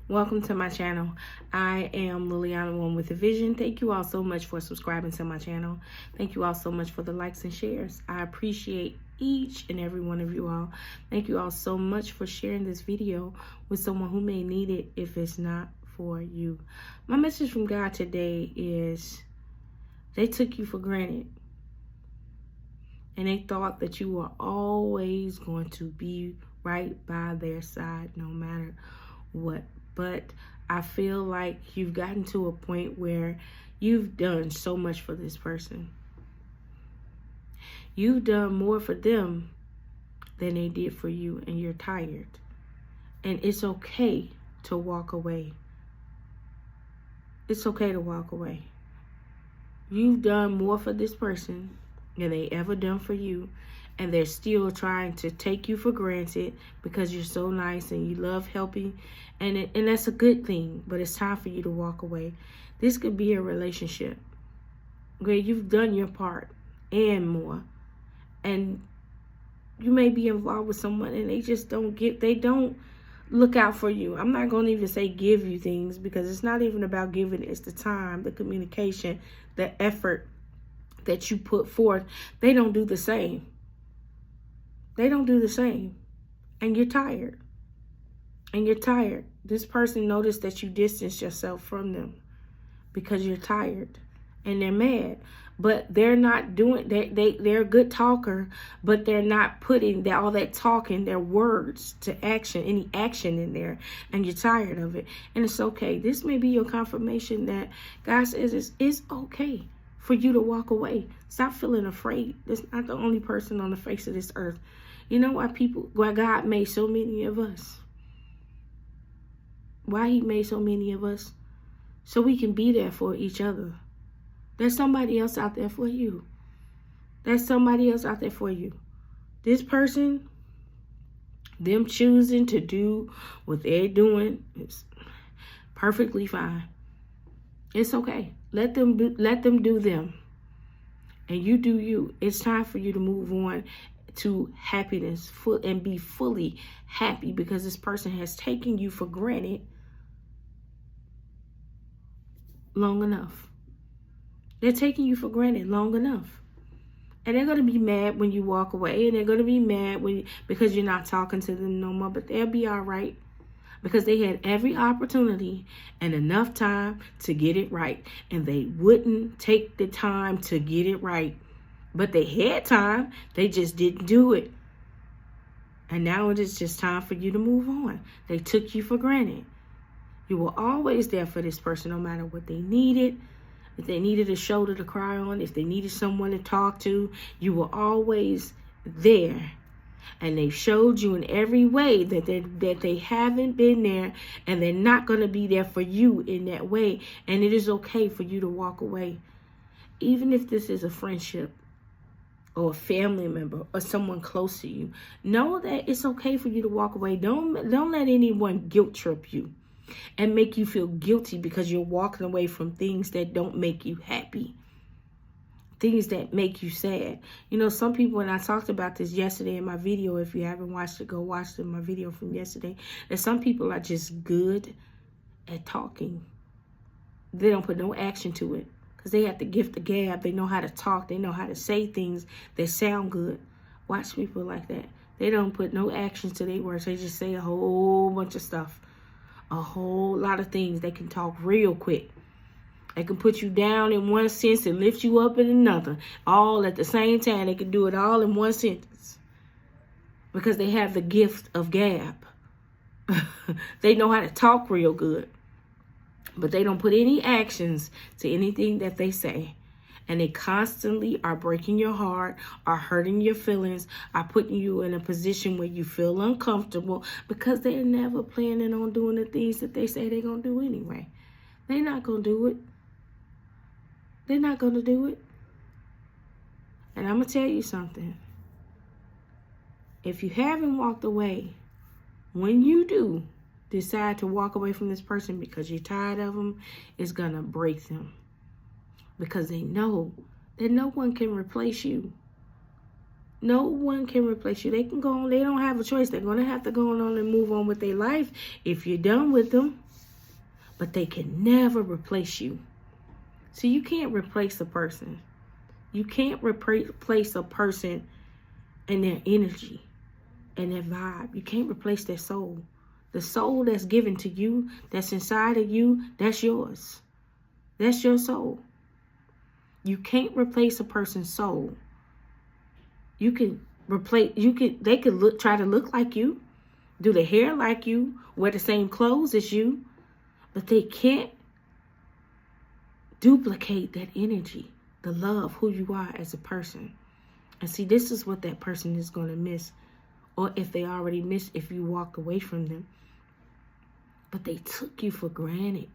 Welcome to my channel. I am Liliana, one with a vision. Thank you all so much for subscribing to my channel. Thank you all so much for the likes and shares. I appreciate each and every one of you all. Thank you all so much for sharing this video with someone who may need it if it's not for you. My message from God today is they took you for granted. And they thought that you were always going to be right by their side no matter what. But I feel like you've gotten to a point where you've done so much for this person. You've done more for them than they did for you, and you're tired. And it's okay to walk away. It's okay to walk away. You've done more for this person than they ever done for you, and they're still trying to take you for granted because you're so nice and you love helping, and that's a good thing. But it's time for you to walk away. This could be a relationship where you've done your part and more, and you may be involved with someone and they just don't look out for you. I'm not going to even say give you things, because it's not even about giving. It's the time, the communication, the effort that you put forth. They don't do the same. They don't do the same. And you're tired. And you're tired. This person noticed that you distanced yourself from them because you're tired. And they're mad. But they're not doing, they're a good talker, but they're not putting all that talking, their words to action, any action in there. And you're tired of it. And it's okay. This may be your confirmation that God says it's okay for you to walk away. Stop feeling afraid. That's not the only person on the face of this earth. You know why God made so many of us? Why he made so many of us? So we can be there for each other. There's somebody else out there for you. There's somebody else out there for you. This person, them choosing to do what they're doing is perfectly fine. It's okay. Let them do them. And you do you. It's time for you to move on to happiness and be fully happy, because this person has taken you for granted long enough. They're taking you for granted long enough. And they're going to be mad when you walk away, and they're going to be mad because you're not talking to them no more, but they'll be all right. Because they had every opportunity and enough time to get it right. And they wouldn't take the time to get it right. But they had time. They just didn't do it. And now it is just time for you to move on. They took you for granted. You were always there for this person no matter what they needed. If they needed a shoulder to cry on, if they needed someone to talk to, you were always there. And they showed you in every way that they haven't been there, and they're not going to be there for you in that way. And it is okay for you to walk away. Even if this is a friendship or a family member or someone close to you, know that it's okay for you to walk away. Don't let anyone guilt trip you and make you feel guilty because you're walking away from things that don't make you happy. Things that make you sad. You know, some people, and I talked about this yesterday in my video. If you haven't watched it, go watch my video from yesterday. That some people are just good at talking. They don't put no action to it because they have the gift of gab. They know how to talk. They know how to say things that sound good. Watch people like that. They don't put no action to their words. They just say a whole bunch of stuff. A whole lot of things. They can talk real quick. They can put you down in one sense and lift you up in another. All at the same time. They can do it all in one sentence. Because they have the gift of gab. They know how to talk real good. But they don't put any actions to anything that they say. And they constantly are breaking your heart, are hurting your feelings, are putting you in a position where you feel uncomfortable, because they're never planning on doing the things that they say they're going to do anyway. They're not going to do it. They're not going to do it. And I'm going to tell you something. If you haven't walked away, when you do decide to walk away from this person because you're tired of them, it's going to break them. Because they know that no one can replace you. No one can replace you. They can go on. They don't have a choice. They're going to have to go on and move on with their life if you're done with them. but they can never replace you. See, you can't replace a person. You can't replace a person and their energy and their vibe. You can't replace their soul. The soul that's given to you, that's inside of you, that's yours. That's your soul. You can't replace a person's soul. They could try to look like you, do the hair like you, wear the same clothes as you, but they can't duplicate that energy, the love, who you are as a person. And see, this is what that person is going to miss, or if they already miss, if you walk away from them. But they took you for granted.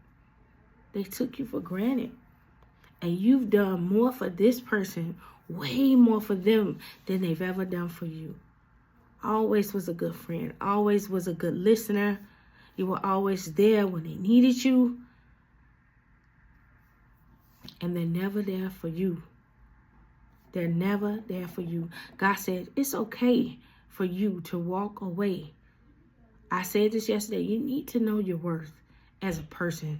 They took you for granted. And you've done more for this person, way more for them than they've ever done for you. Always was a good friend. Always was a good listener. You were always there when they needed you. And they're never there for you. They're never there for you. God said, it's okay for you to walk away. I said this yesterday. You need to know your worth as a person.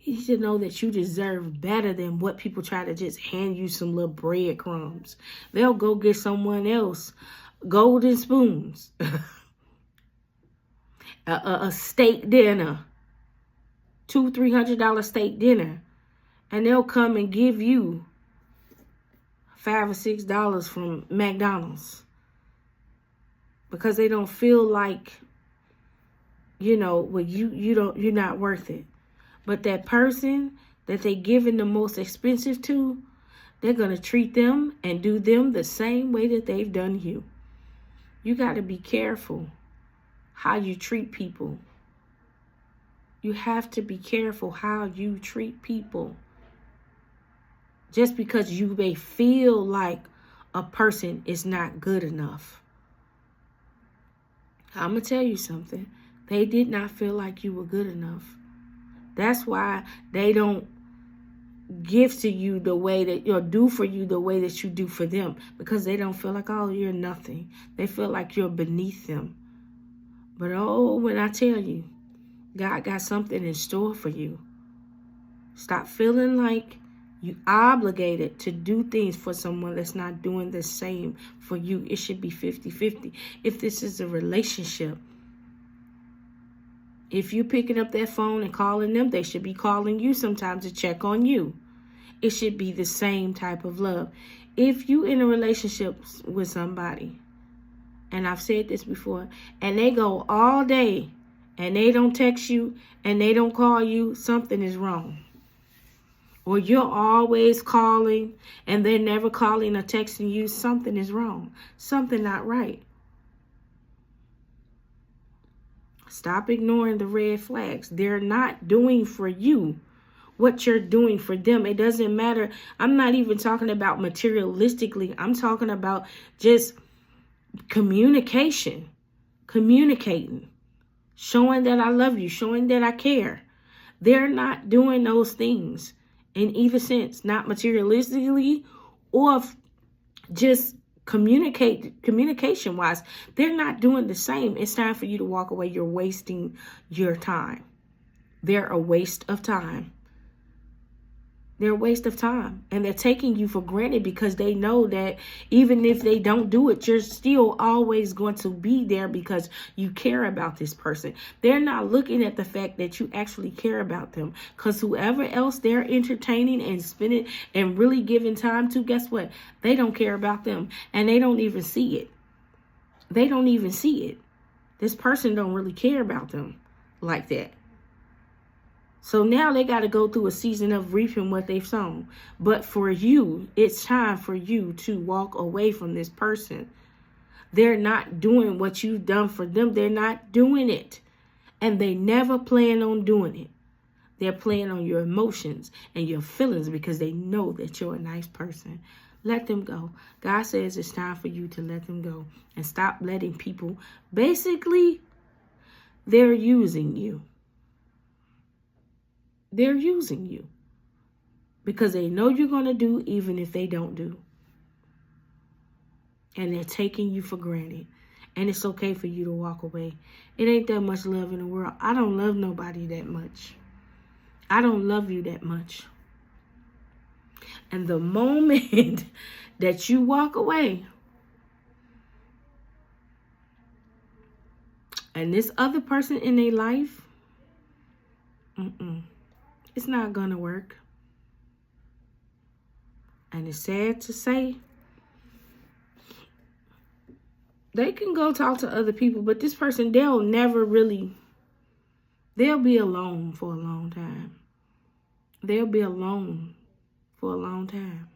You need to know that you deserve better than what people try to just hand you some little breadcrumbs. They'll go get someone else golden spoons, a steak dinner, $200-$300 steak dinner, and they'll come and give you $5 or $6 from McDonald's because they don't feel like, well, you're not worth it. But that person that they giving the most expensive to, they're going to treat them and do them the same way that they've done you. You got to be careful how you treat people. You have to be careful how you treat people. Just because you may feel like a person is not good enough. I'm going to tell you something. They did not feel like you were good enough. That's why they don't give to you the way that, or do for you the way that you do for them. Because they don't feel like, oh, you're nothing. They feel like you're beneath them. But when I tell you, God got something in store for you. Stop feeling like you obligated to do things for someone that's not doing the same for you. It should be 50-50. If this is a relationship, if you're picking up that phone and calling them, they should be calling you sometimes to check on you. It should be the same type of love. If you in a relationship with somebody, and I've said this before, and they go all day and they don't text you and they don't call you, something is wrong. Or you're always calling and they're never calling or texting you, something is wrong. Something not right. Stop ignoring the red flags. They're not doing for you what you're doing for them. It doesn't matter. I'm not even talking about materialistically. I'm talking about just communicating, showing that I love you, showing that I care. They're not doing those things in either sense, not materialistically or just communication wise. They're not doing the same. It's time for you to walk away. You're wasting your time. They're a waste of time. They're a waste of time. And they're taking you for granted because they know that even if they don't do it, you're still always going to be there because you care about this person. They're not looking at the fact that you actually care about them. Because whoever else they're entertaining and spending and really giving time to, guess what? They don't care about them. And they don't even see it. They don't even see it. This person don't really care about them like that. So now they got to go through a season of reaping what they've sown. But for you, it's time for you to walk away from this person. They're not doing what you've done for them. They're not doing it. And they never plan on doing it. They're playing on your emotions and your feelings because they know that you're a nice person. Let them go. God says it's time for you to let them go and stop letting people, basically, they're using you. They're using you because they know you're going to do even if they don't do. And they're taking you for granted. And it's okay for you to walk away. It ain't that much love in the world. I don't love nobody that much. I don't love you that much. And the moment that you walk away, and this other person in their life, it's not going to work. And it's sad to say, they can go talk to other people, but this person, they'll be alone for a long time. They'll be alone for a long time.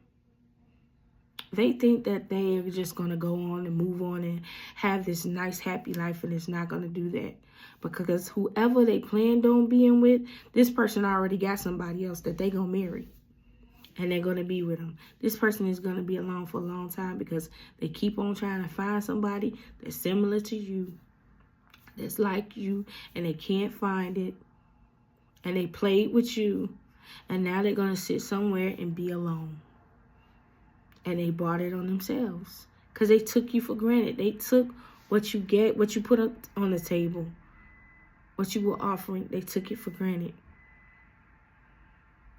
They think that they're just going to go on and move on and have this nice, happy life, and it's not going to do that. Because whoever they planned on being with, this person already got somebody else that they're going to marry. And they're going to be with them. This person is going to be alone for a long time because they keep on trying to find somebody that's similar to you, that's like you, and they can't find it. And they played with you, and now they're going to sit somewhere and be alone. And they brought it on themselves because they took you for granted. They took what you get, what you put up on the table, what you were offering. They took it for granted.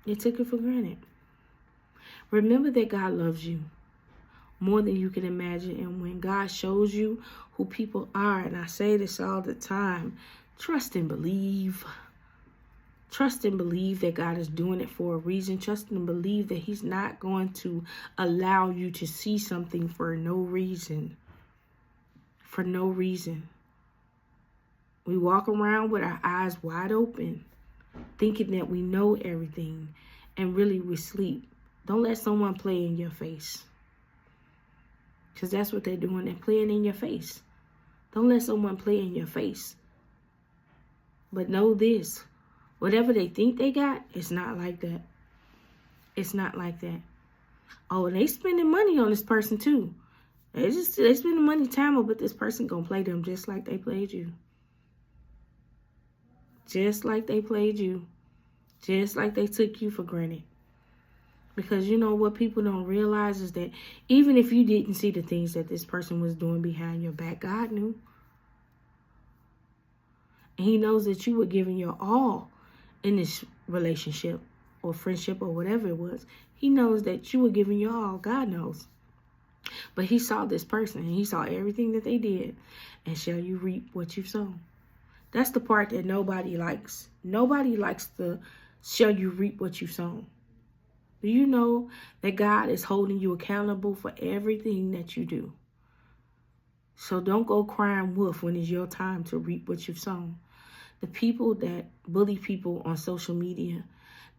They took it for granted. Remember that God loves you more than you can imagine. And when God shows you who people are, and I say this all the time, trust and believe. Trust and believe that God is doing it for a reason. Trust and believe that he's not going to allow you to see something for no reason. For no reason. We walk around with our eyes wide open, thinking that we know everything, and really we sleep. Don't let someone play in your face. Because that's what they're doing. They're playing in your face. Don't let someone play in your face. But know this. Whatever they think they got, it's not like that. It's not like that. Oh, and they spending money on this person too. They spending money time on, but this person gonna play them just like they played you. Just like they played you. Just like they took you for granted. Because you know what people don't realize is that even if you didn't see the things that this person was doing behind your back, God knew. And he knows that you were giving your all in this relationship or friendship or whatever it was. He knows that you were giving your all. God knows. But he saw this person and he saw everything that they did. And shall you reap what you've sown? That's the part that nobody likes. Nobody likes the shall you reap what you've sown. Do you know that God is holding you accountable for everything that you do? So don't go crying wolf when it's your time to reap what you've sown. The people that bully people on social media,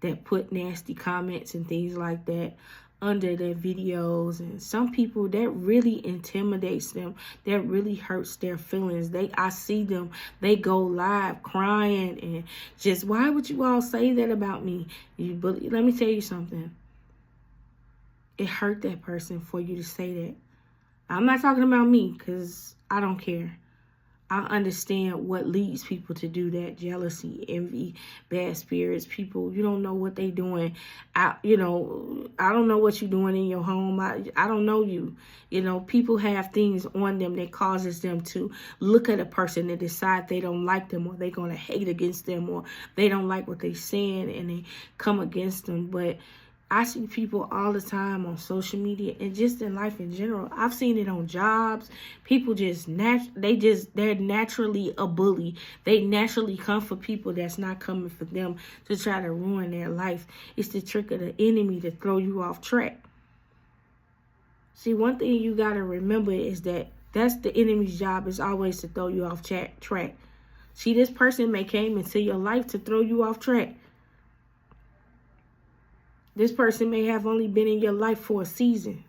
that put nasty comments and things like that under their videos, and some people, that really intimidates them. That really hurts their feelings. I see them, they go live crying and just, why would you all say that about me? You bully. Let me tell you something. It hurt that person for you to say that. I'm not talking about me because I don't care. I understand what leads people to do that. Jealousy, envy, bad spirits. People, you don't know what they doing. I don't know what you're doing in your home. I don't know you. People have things on them that causes them to look at a person and decide they don't like them, or they're going to hate against them, or they don't like what they're saying and they come against them. But I see people all the time on social media and just in life in general. I've seen it on jobs. People they're naturally a bully. They naturally come for people that's not coming for them to try to ruin their life. It's the trick of the enemy to throw you off track. See, one thing you got to remember is that's the enemy's job, is always to throw you off track. See, this person may came into your life to throw you off track. This person may have only been in your life for a season.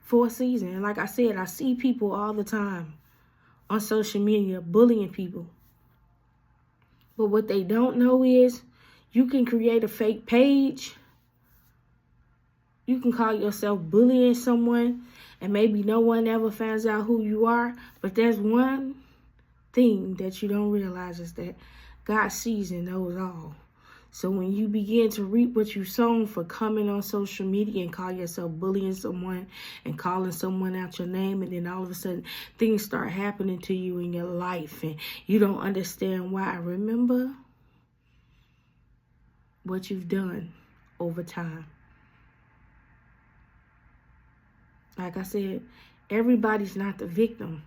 For a season. And like I said, I see people all the time on social media bullying people. But what they don't know is you can create a fake page. You can call yourself bullying someone and maybe no one ever finds out who you are. But there's one thing that you don't realize is that God sees and knows all. So when you begin to reap what you sown for coming on social media and call yourself bullying someone and calling someone out your name, and then all of a sudden things start happening to you in your life and you don't understand why, remember what you've done over time. Like I said, everybody's not the victim.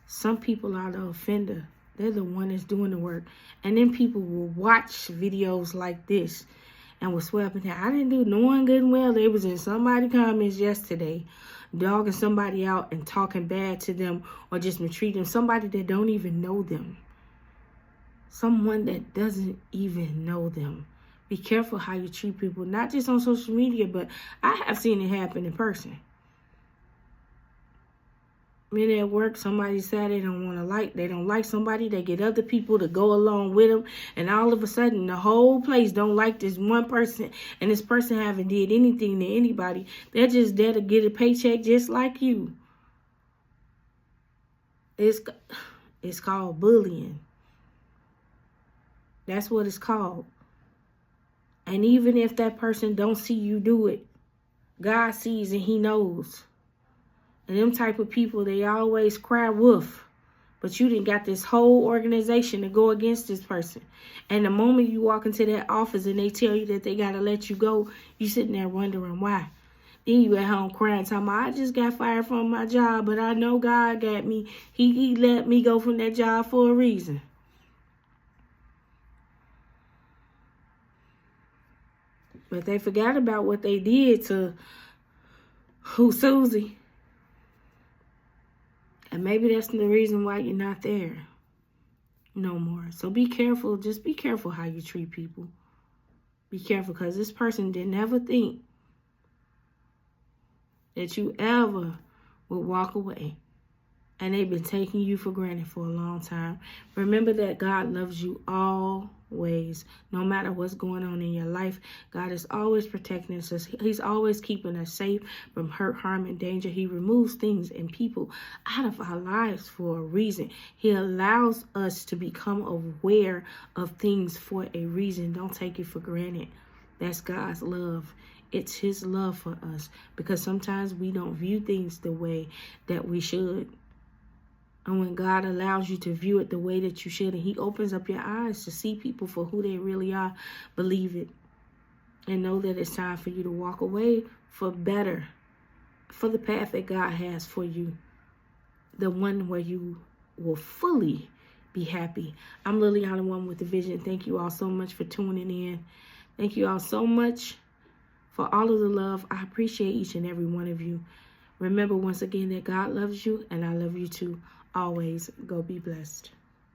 Some people are the offender. They're the one that's doing the work. And then people will watch videos like this and will swear up and down, I didn't do no one good and well. They was in somebody's comments yesterday dogging somebody out and talking bad to them or just mistreating somebody that don't even know them. Someone that doesn't even know them. Be careful how you treat people, not just on social media, but I have seen it happen in person. Men at work, somebody said they don't like somebody, they get other people to go along with them, and all of a sudden the whole place don't like this one person, and this person haven't did anything to anybody. They're just there to get a paycheck just like you. It's called bullying. That's what it's called. And even if that person don't see you do it, God sees and he knows. And them type of people, they always cry wolf. But you didn't got this whole organization to go against this person. And the moment you walk into that office and they tell you that they got to let you go, you sitting there wondering why. Then you at home crying, talking about, I just got fired from my job, but I know God got me. He let me go from that job for a reason. But they forgot about what they did to Susie. And maybe that's the reason why you're not there no more. So be careful. Just be careful how you treat people. Be careful, because this person didn't ever think that you ever would walk away. And they've been taking you for granted for a long time. Remember that God loves you always. No matter what's going on in your life, God is always protecting us. He's always keeping us safe from hurt, harm, and danger. He removes things and people out of our lives for a reason. He allows us to become aware of things for a reason. Don't take it for granted. That's God's love. It's his love for us, because sometimes we don't view things the way that we should. And when God allows you to view it the way that you should, and he opens up your eyes to see people for who they really are, believe it. And know that it's time for you to walk away for better, for the path that God has for you. The one where you will fully be happy. I'm Liliana, one with the vision. Thank you all so much for tuning in. Thank you all so much for all of the love. I appreciate each and every one of you. Remember once again that God loves you and I love you too. Always go be blessed.